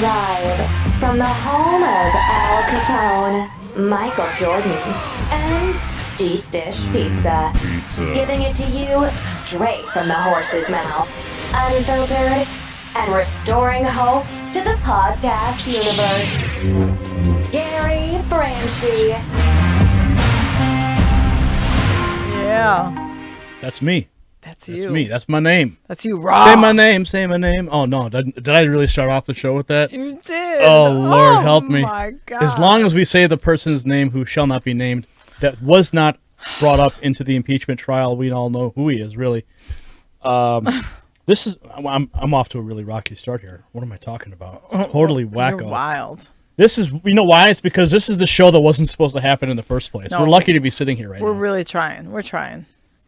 Live from the home of Al Capone, Michael Jordan, and Deep Dish Pizza. Giving it to you straight from the horse's mouth. Unfiltered and restoring hope to the podcast universe. Gary Franchi. Yeah. That's me. That's you. That's me. That's my name. That's you, Raw. Say my name. Say my name. Oh, no. Did I really start off the show with that? You did. Oh, Lord, help me. Oh, my God. As long as we say the person's name who shall not be named, that was not brought up into the impeachment trial, we all know who he is, really. I'm off to a really rocky start here. What am I talking about? It's totally wacko. You're wild. This is, you know why? It's because this is the show that wasn't supposed to happen in the first place. No, we're lucky to be sitting here right now. We're really trying. We're trying.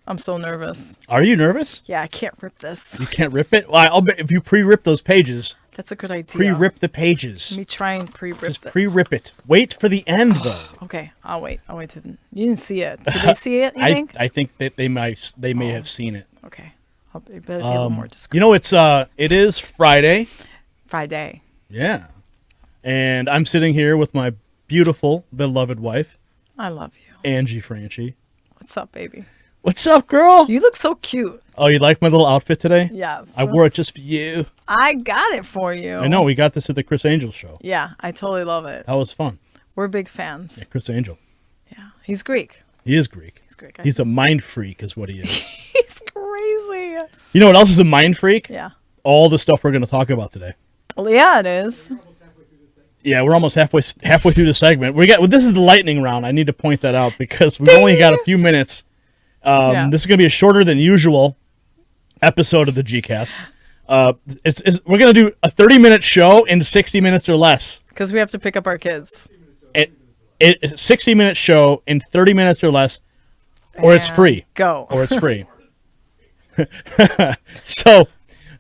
I'm so nervous. Are you nervous? Yeah, I can't rip this. You can't rip it? Well, I'll bet if you pre-rip those pages. That's a good idea. Pre-rip the pages. Let me try and pre-rip Just it. pre-rip it. Wait for the end, though. Okay, I'll wait. You didn't see it. Did they see it, you think? I think that they may have seen it. Okay. I'll be better be a little more discreet. You know, it is Friday. Friday. Yeah. And I'm sitting here with my beautiful, beloved wife, I love you. Angie Franchi. What's up, baby? What's up, girl? You look so cute. Oh, you like my little outfit today? Yes. I wore it just for you. I got it for you. I know. We got this at the Chris Angel show. Yeah, I totally love it. That was fun. We're big fans. Yeah, Chris Angel. Yeah. He's Greek. He is Greek. He's Greek. He's a mind freak is what he is. He's crazy. You know what else is a mind freak? Yeah. All the stuff we're going to talk about today. Well, yeah, it is. Yeah, we're almost halfway through the segment. This is the lightning round. I need to point that out because we've only got a few minutes. This is going to be a shorter than usual episode of the Gcast. We're going to do a 30-minute show in 60 minutes or less. Because we have to pick up our kids. A 60-minute show in 30 minutes or less, or it's free. Go. Or it's free. So,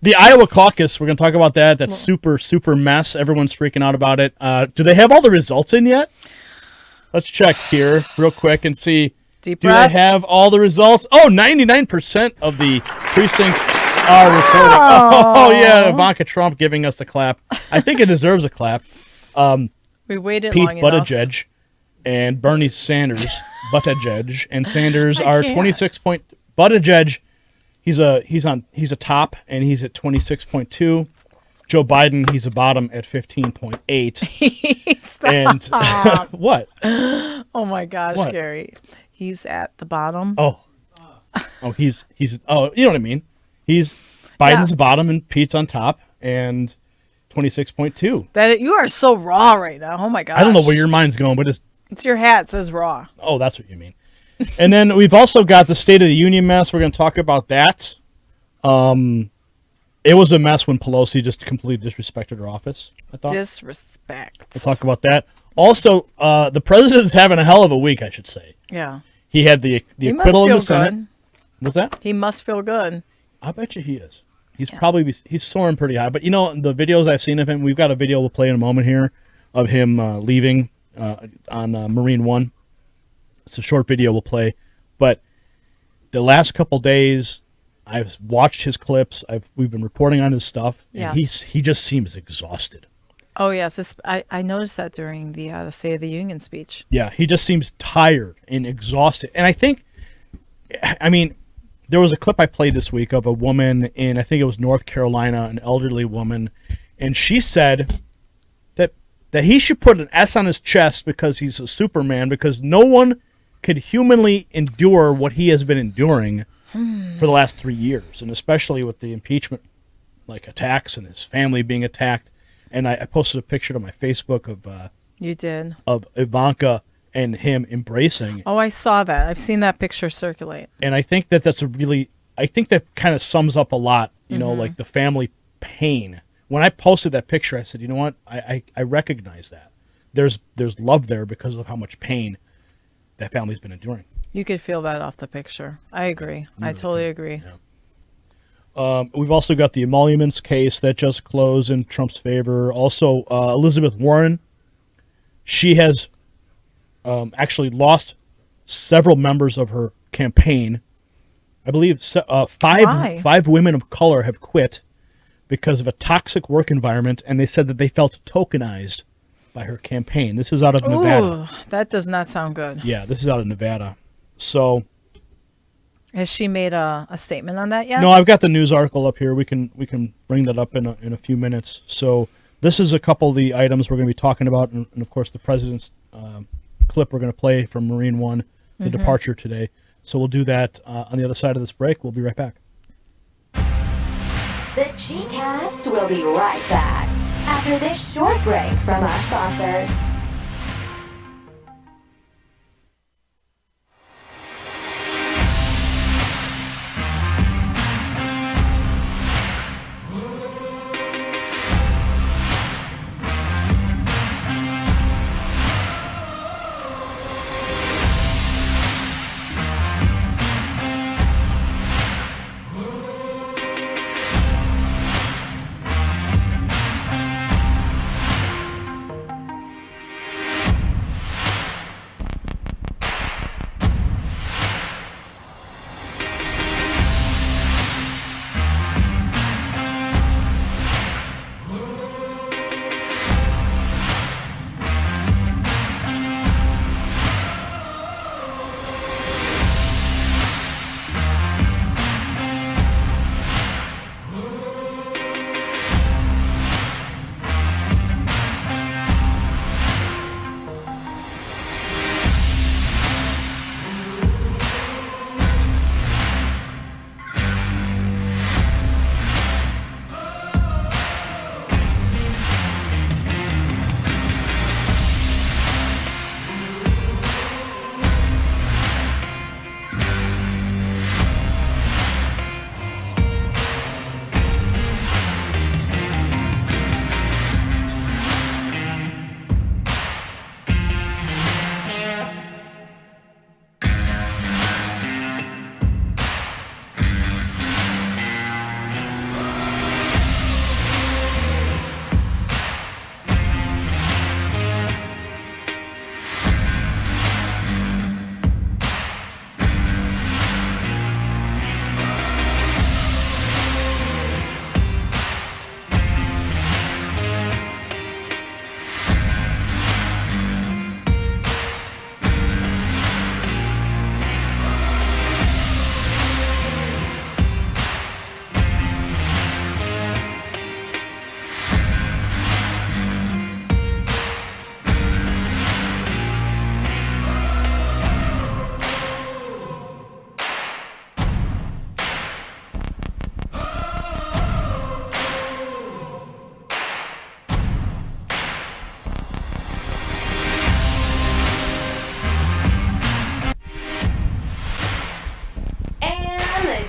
the Iowa caucus, we're going to talk about that. That's super, super mess. Everyone's freaking out about it. Do they have all the results in yet? Let's check here real quick and see. Deep Do breath. they have all the results? Oh, 99% of the precincts are recording. Oh, yeah, Ivanka Trump giving us a clap. I think it deserves a clap. We waited Pete long enough. Buttigieg and Bernie Sanders, Buttigieg and Sanders are 26 point. Buttigieg, he's a top and he's at 26.2. Joe Biden, he's a bottom at 15.8. Stop. And what? Oh my gosh, What? Gary. He's at the bottom. Oh, he's you know what I mean. Biden's bottom and Pete's on top and 26.2. That you are so raw right now. Oh my gosh. I don't know where your mind's going, but It's your hat. It says raw. oh, that's what you mean. And then we've also got the State of the Union mess. We're going to talk about that. It was a mess when Pelosi just completely disrespected her office, I thought. Disrespect. We'll talk about that. Also, the president's having a hell of a week, I should say. Yeah. He had the He must acquittal in feel the Senate. good. What's that? He must feel good. I bet you he is. He's soaring pretty high. But, you know, the videos I've seen of him, we've got a video we'll play in a moment here of him leaving on Marine One. It's a short video we'll play. But the last couple days, I've watched his clips. We've been reporting on his stuff. And Yes. he just seems exhausted. Oh, yes. I noticed that during the State of the Union speech. Yeah, he just seems tired and exhausted. And I mean, there was a clip I played this week of a woman in, I think it was North Carolina, an elderly woman, and she said that he should put an S on his chest because he's a Superman, because no one could humanly endure what he has been enduring for the last 3 years, and especially with the impeachment attacks and his family being attacked. And I posted a picture to my Facebook of You did. of Ivanka and him embracing. Oh, I saw that. I've seen that picture circulate. And I think that I think that kind of sums up a lot, you know, like the family pain. When I posted that picture, I said, you know what? I recognize that. There's love there because of how much pain that family's been enduring. You could feel that off the picture. I agree. I totally agree. Yeah. We've also got the emoluments case that just closed in Trump's favor. Also, Elizabeth Warren, she has actually lost several members of her campaign. I believe five women of color have quit because of a toxic work environment, and they said that they felt tokenized by her campaign. This is out of Nevada. Ooh, that does not sound good. Yeah, this is out of Nevada. So, Has she made a statement on that yet? no, I've got the news article up here. We can bring that up in a few minutes. So, this is a couple of the items we're going to be talking about, and of course, the president's clip we're going to play from Marine One, the departure today. So, we'll do that on the other side of this break. We'll be right back. The G-Cast will be right back after this short break from our sponsors.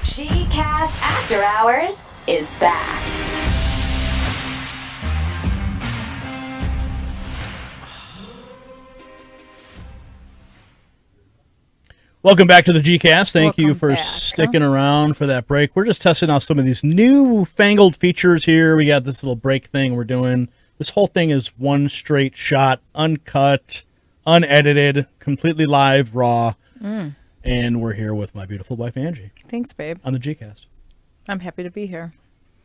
G-Cast After Hours is back. Welcome back to the G-Cast. Thank you Welcome for back. sticking around for that break. We're just testing out some of these newfangled features here. We got this little break thing we're doing. This whole thing is one straight shot, uncut, unedited, completely live, raw. And we're here with my beautiful wife, Angie, Thanks, babe. on the G-Cast. I'm happy to be here.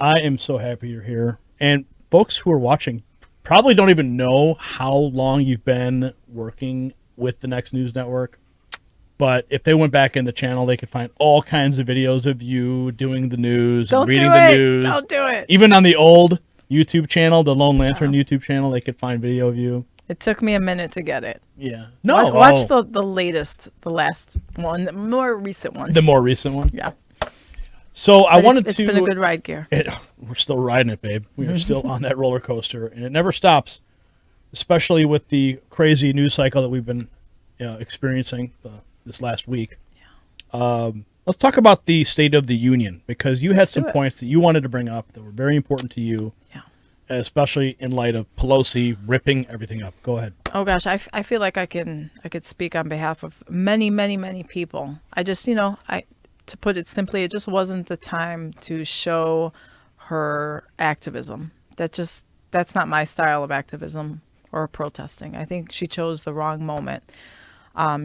I am so happy you're here. And folks who are watching probably don't even know how long you've been working with the Next News Network. But if they went back in the channel, they could find all kinds of videos of you doing the news, Don't reading do the it. news. Don't do it. Even on the old YouTube channel, the Lone Lantern YouTube channel, they could find video of you. It took me a minute to get it. Yeah. No. Watch the latest, the last one, the more recent one. The more recent one. Yeah. So I But wanted it's to. been a good ride, Gear. We're still riding it, babe. We are still on that roller coaster, and it never stops, especially with the crazy news cycle that we've been experiencing this last week. Yeah. Let's talk about the State of the Union, because you had some points that you wanted to bring up that were very important to you. Yeah. Especially in light of Pelosi ripping everything up. Go ahead. Oh gosh, I feel like I could speak on behalf of many, many, many people. I just, to put it simply, it just wasn't the time to show her activism. That's not my style of activism or protesting. I think she chose the wrong moment.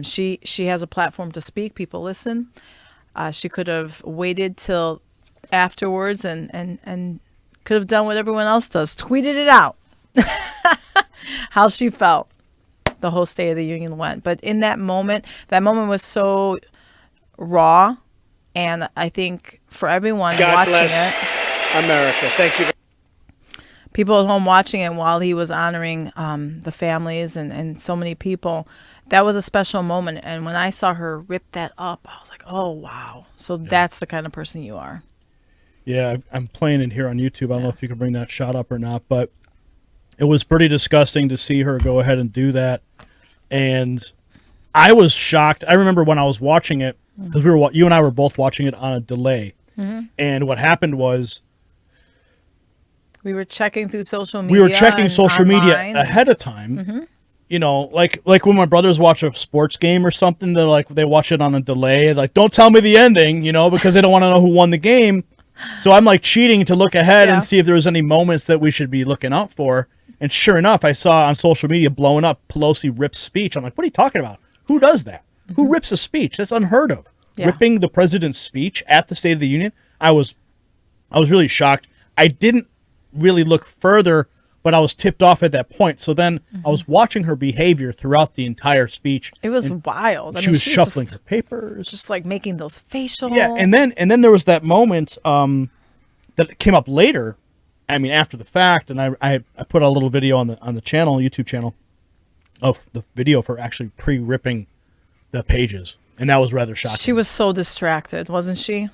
She has a platform to speak. People listen. She could have waited till afterwards and Could have done what everyone else does. Tweeted it out. How she felt. The whole State of the Union went. But in that moment was so raw. And I think for everyone God watching bless it, America. Thank you. people at home watching it while he was honoring the families and so many people, that was a special moment. And when I saw her rip that up, I was like, oh, wow. So that's the kind of person you are. Yeah, I'm playing it here on YouTube. I don't know if you can bring that shot up or not, but it was pretty disgusting to see her go ahead and do that. And I was shocked. I remember when I was watching it, because you and I were both watching it on a delay. And what happened was we were checking through social media. we were checking social media online. ahead of time. You know, like when my brothers watch a sports game or something, they watch it on a delay. Like, don't tell me the ending, you know, because they don't want to know who won the game. So I'm like cheating to look ahead and see if there was any moments that we should be looking out for. And sure enough, I saw on social media blowing up Pelosi rips speech. I'm like, what are you talking about? Who does that? Who rips a speech? That's unheard of. Ripping the president's speech at the State of the Union. I was really shocked. I didn't really look further, but I was tipped off at that point. So then I was watching her behavior throughout the entire speech. It was wild. She was shuffling her papers, just like making those facial. Yeah, and then there was that moment that came up later. I mean, after the fact, and I put a little video on the channel, YouTube channel, of the video of her actually pre-ripping the pages, and that was rather shocking. She was so distracted, wasn't she?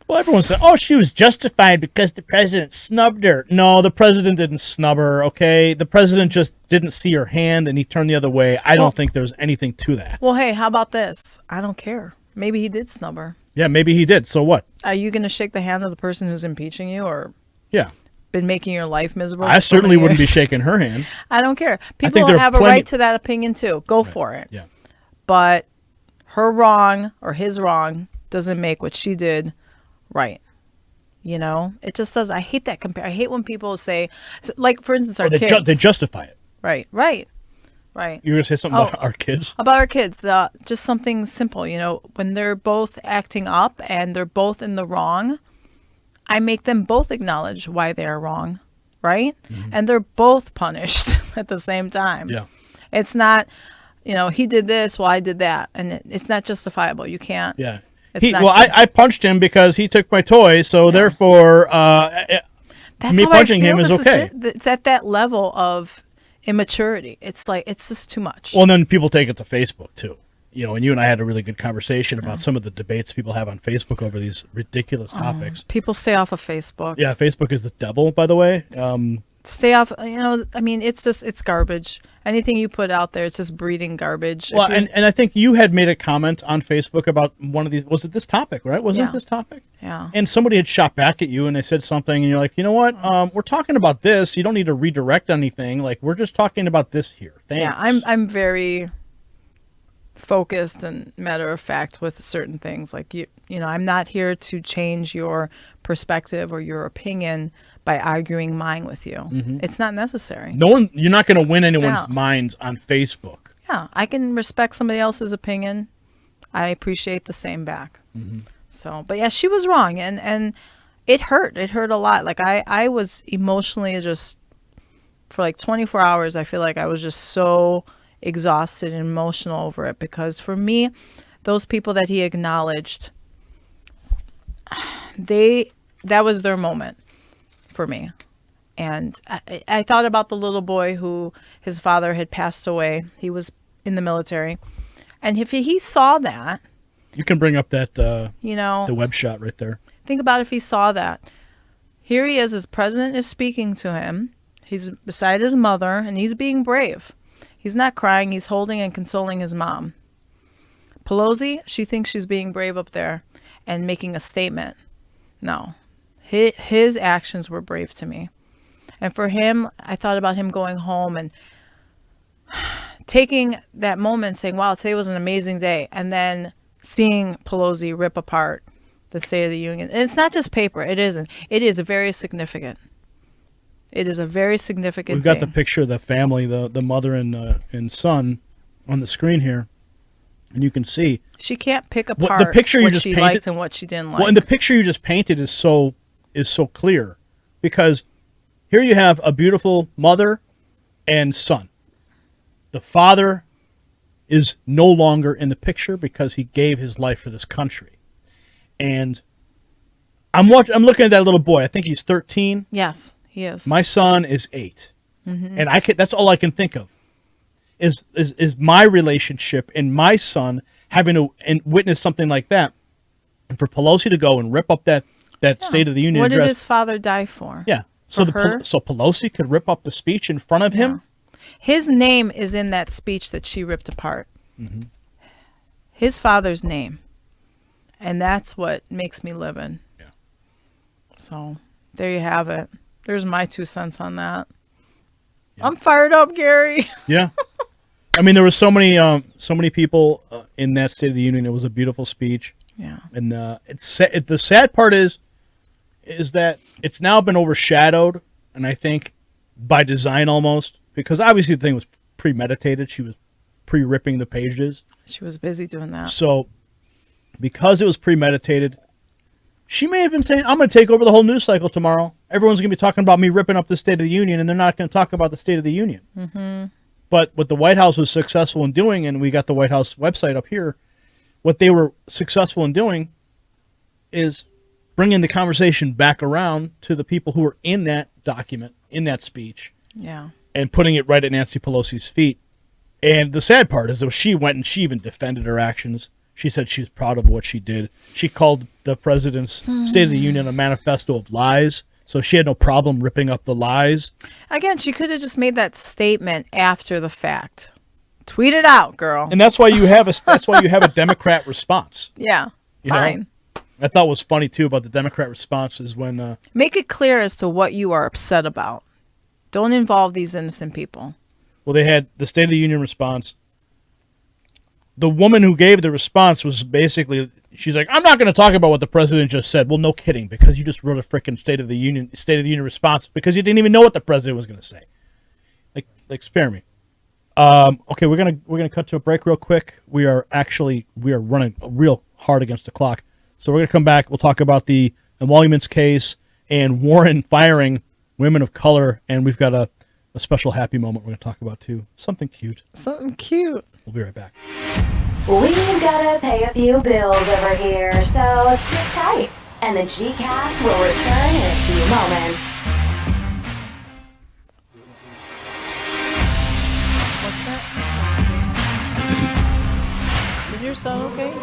Well, everyone said, oh, she was justified because the president snubbed her. No, the president didn't snub her, okay? The president just didn't see her hand, and he turned the other way. I don't think there's anything to that. Well, hey, how about this? I don't care. Maybe he did snub her. Yeah, maybe he did. So what? Are you going to shake the hand of the person who's impeaching you or been making your life miserable? I certainly wouldn't be years? shaking her hand. I don't care. think People there are have a plenty- right to that opinion, too. Go for it. Yeah. But her wrong or his wrong doesn't make what she did right. You know, it just does. I hate that compare. I hate when people say, like, for instance, our kids. They justify it. Right. You were going to say something about our kids? About our kids. Just something simple, you know, when they're both acting up and they're both in the wrong, I make them both acknowledge why they are wrong, right? And they're both punished at the same time. Yeah. It's not, you know, he did this, well, I did that. And it's not justifiable. You can't. Yeah. It's I punched him because he took my toy, so therefore That's me how punching I feel. him is okay. It's at that level of immaturity. It's like, it's just too much. Well, and then people take it to Facebook, too. You know, and you and I had a really good conversation about some of the debates people have on Facebook over these ridiculous topics. People stay off of Facebook. Yeah, Facebook is the devil, by the way. Stay off, you know, I mean, it's garbage. Anything you put out there, it's just breeding garbage. Well, and I think you had made a comment on Facebook about one of these. Was it this topic, right? Wasn't it this topic? Yeah. And somebody had shot back at you and they said something, and you're like, you know what? We're talking about this. You don't need to redirect anything. Like, we're just talking about this here. Thanks. Yeah, I'm very focused and matter of fact with certain things. Like, you know, I'm not here to change your perspective or your opinion by arguing mine with you. It's not necessary. You're not going to win anyone's minds on Facebook. Yeah, I can respect somebody else's opinion. I appreciate the same back. So, but yeah, she was wrong, and it hurt. It hurt a lot. Like I was emotionally just for like 24 hours. I feel like I was just so exhausted and emotional over it, because for me, those people that he acknowledged, that was their moment for me. And I thought about the little boy who his father had passed away. He was in the military, and if he saw that, you can bring up that you know, the web shot right there. Think about if he saw that. Here he is, his president is speaking to him. He's beside his mother, and he's being brave. He's not crying. He's holding and consoling his mom. Pelosi, she thinks she's being brave up there and making a statement. No. His actions were brave to me. And for him, I thought about him going home and taking that moment saying, wow, today was an amazing day. And then seeing Pelosi rip apart the State of the Union. And it's not just paper. It isn't. It is very significant. It is a very significant We've got thing. the picture of the family, the mother and son on the screen here. And you can see. She can't pick the apart picture you what just she painted, liked and what she didn't like. Well, and the picture you just painted is so clear. because here you have a beautiful mother and son. The father is no longer in the picture because he gave his life for this country. And I'm looking at that little boy. I think he's 13. Yes, he is. My son is 8. And that's all I can think of is my relationship and my son having to witness something like that. And for Pelosi to go and rip up that State of the Union what address. did his father die for? Yeah. So so Pelosi could rip up the speech in front of him? His name is in that speech that she ripped apart. His father's name. And that's what makes me live in. Yeah. So there you have it. There's my 2 cents on that. Yeah. I'm fired up, Gary. Yeah. I mean, there were so many people in that State of the Union. It was a beautiful speech. Yeah. And the sad part is that it's now been overshadowed, and I think by design almost, because obviously the thing was premeditated. She was pre-ripping the pages. She was busy doing that. So because it was premeditated, she may have been saying, I'm going to take over the whole news cycle tomorrow. Everyone's going to be talking about me ripping up the State of the Union, and they're not going to talk about the State of the Union. But what the White House was successful in doing, and we got the White House website up here, what they were successful in doing is bringing the conversation back around to the people who were in that document, in that speech, and putting it right at Nancy Pelosi's feet. And the sad part is that she went and she even defended her actions. She said she was proud of what she did. She called the president's State of the Union a manifesto of lies. So she had no problem ripping up the lies. Again, she could have just made that statement after the fact. Tweet it out, girl. And that's why you have a Democrat response. Yeah, fine. I thought was funny too about the Democrat response is when make it clear as to what you are upset about. Don't involve these innocent people. Well, they had the State of the Union response. The woman who gave the response was basically, she's like, I'm not going to talk about what the president just said. Well, no kidding, because you just wrote a freaking State of the Union response because you didn't even know what the president was going to say. Like, spare me. Okay, we're gonna cut to a break real quick. We are running real hard against the clock, so we're gonna come back. We'll talk about the emoluments case and Warren firing women of color, and we've got a special happy moment we're gonna talk about too. Something cute. Something cute. We'll be right back. We've gotta pay a few bills over here, so sit tight, and the G-Cast will return in a few moments. What's that? Is your son okay?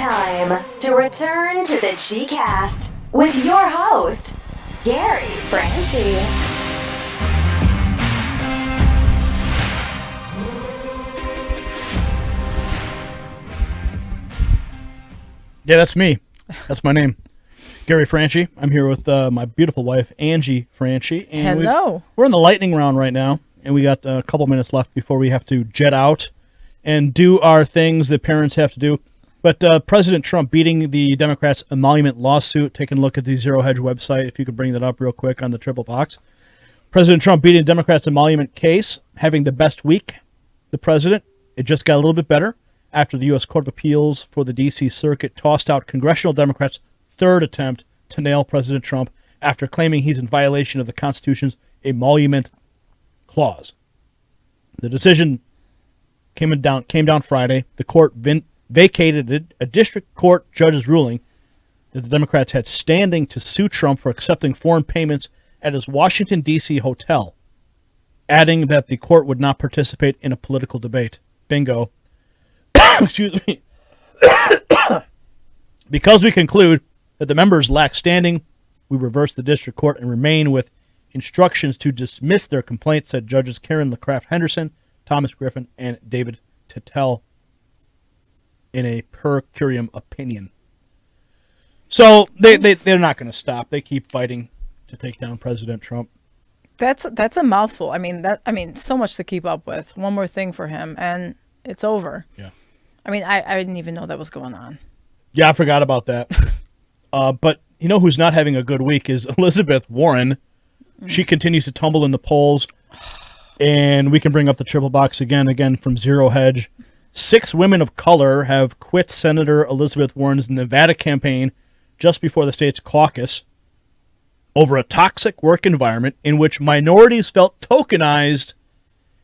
time to return to the G-Cast with your host, Gary Franchi. Yeah, that's me. That's my name. Gary Franchi. I'm here with my beautiful wife, Angie Franchi. And Hello. we're in the lightning round right now, and we got a couple minutes left before we have to jet out and do our things that parents have to do. But President Trump beating the Democrats' emolument lawsuit, taking a look at the Zero Hedge website, if you could bring that up real quick on the triple box. President Trump beating the Democrats' emolument case, having the best week. The president, it just got a little bit better after the U.S. Court of Appeals for the D.C. Circuit tossed out congressional Democrats' third attempt to nail President Trump after claiming he's in violation of the Constitution's emolument clause. The decision came down Friday. The court vacated a district court judge's ruling that the Democrats had standing to sue Trump for accepting foreign payments at his Washington, D.C. hotel, adding that the court would not participate in a political debate. Bingo. Excuse me. Because we conclude that the members lack standing, we reverse the district court and remain with instructions to dismiss their complaint, said Judges Karen LaCraft Henderson, Thomas Griffin, and David Tittel in a per curiam opinion. So they're not going to stop. They keep fighting to take down President Trump. That's a mouthful. I mean, so much to keep up with. One more thing for him, and it's over. Yeah. I mean, I didn't even know that was going on. Yeah, I forgot about that. But you know who's not having a good week is Elizabeth Warren. She continues to tumble in the polls. And we can bring up the triple box again from Zero Hedge. 6 women of color have quit Senator Elizabeth Warren's Nevada campaign just before the state's caucus over a toxic work environment in which minorities felt tokenized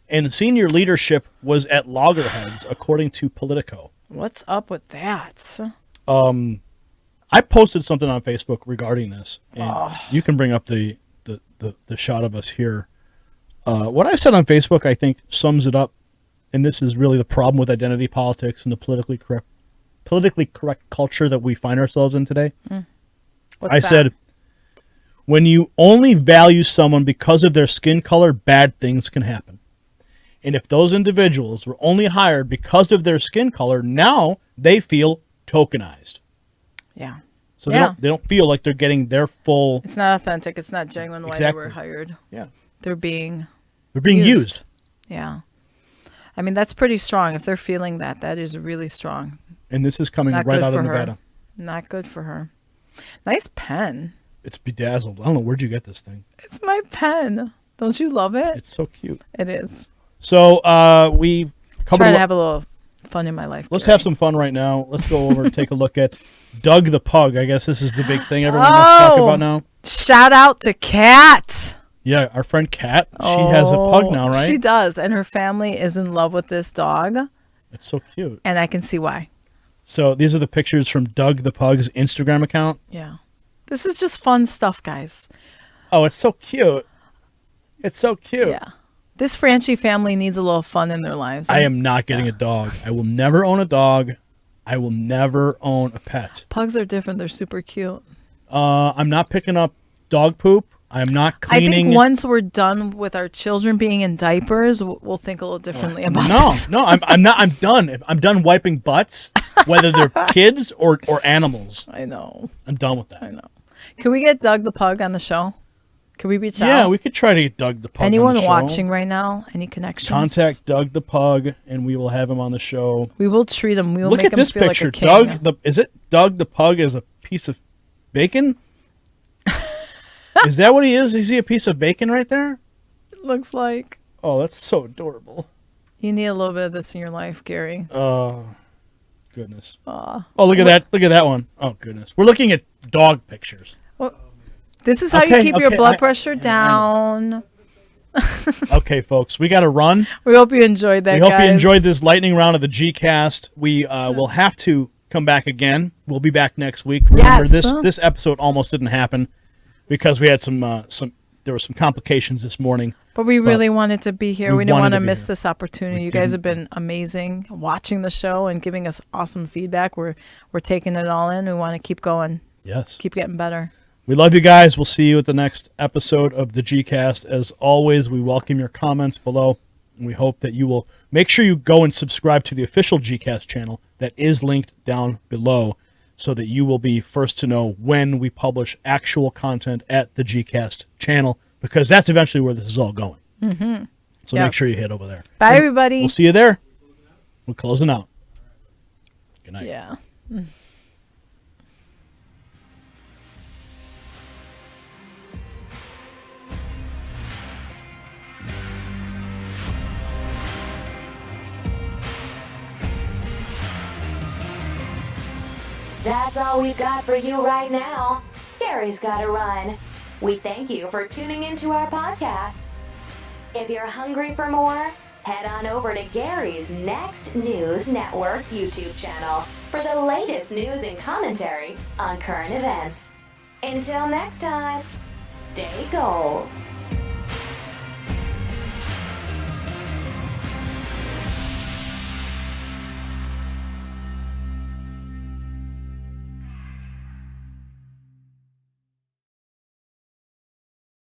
and senior leadership was at loggerheads, according to Politico. What's up with that? I posted something on Facebook regarding this, and you can bring up the shot of us here. What I said on Facebook, I think, sums it up, and this is really the problem with identity politics and the politically correct culture that we find ourselves in today. What's I that? said, when you only value someone because of their skin color, bad things can happen. And if those individuals were only hired because of their skin color, now they feel tokenized. Yeah. So they don't feel like they're getting their full. It's not authentic. It's not genuine why they Exactly. were hired. Yeah. They're being used. Yeah. I mean, that's pretty strong. If they're feeling that, that is really strong. And this is coming Not right good out for of her. Nevada. Not good for her. Nice pen. It's bedazzled. I don't know, where'd you get this thing? It's my pen. Don't you love it? It's so cute. It is. So we covered. Trying to have a little fun in my life. Let's Gary. have some fun right now. Let's go over and take a look at Doug the Pug. I guess this is the big thing everyone wants to talk about now. Shout out to Kat. Yeah, our friend Kat. She has a pug now, right? She does, and her family is in love with this dog, It's so cute. and I can see why. So these are the pictures from Doug the Pug's Instagram account. Yeah. This is just fun stuff, guys. Oh, it's so cute. It's so cute. Yeah. This Franchi family needs a little fun in their lives. I am not getting a dog. I will never own a dog. I will never own a pet. Pugs are different. They're super cute. I'm not picking up dog poop. I'm not I cleaning. think once we're done with our children being in diapers, we'll think a little differently about this. No, I'm not. I'm done. I'm done wiping butts, whether they're kids or animals. I know. I'm done with that. I know. Can we get Doug the Pug on the show? Can we reach out? Yeah, we could try to get Doug the Pug Anyone on the show. watching right now? Any connections? Contact Doug the Pug, and we will have him on the show. We will treat him. We will Look make at him this feel picture. like a king. Is it Doug the Pug as a piece of bacon? Is that what he is? Is he a piece of bacon right there? It looks like. Oh, that's so adorable. You need a little bit of this in your life, Gary. Oh, goodness. Oh, look at that. Look at that one. Oh, goodness. We're looking at dog pictures. This is how you keep your okay, blood pressure down. Okay, folks, we got to run. We hope you enjoyed that, We hope guys. you enjoyed this lightning round of the G-Cast. We will have to come back again. We'll be back next week. Remember, Yes. this episode almost didn't happen because we had there were some complications this morning. But we really wanted to be here. we We didn't wanted want to to be miss here. this opportunity. We You guys didn't- have been amazing watching the show and giving us awesome feedback. We're taking it all in. We want to keep going, Yes. keep getting better. We love you guys. We'll see you at the next episode of the Gcast. As always, we welcome your comments below. And we hope that you will make sure you go and subscribe to the official Gcast channel that is linked down below so that you will be first to know when we publish actual content at the Gcast channel, because that's eventually where this is all going. Mm-hmm. So make Yes. sure you hit over there. Bye, And everybody. We'll see you there. We're closing out. Good night. Yeah. That's all we've got for you right now. Gary's gotta run. We thank you for tuning into our podcast. If you're hungry for more, head on over to Gary's Next News Network YouTube channel for the latest news and commentary on current events. Until next time, stay gold.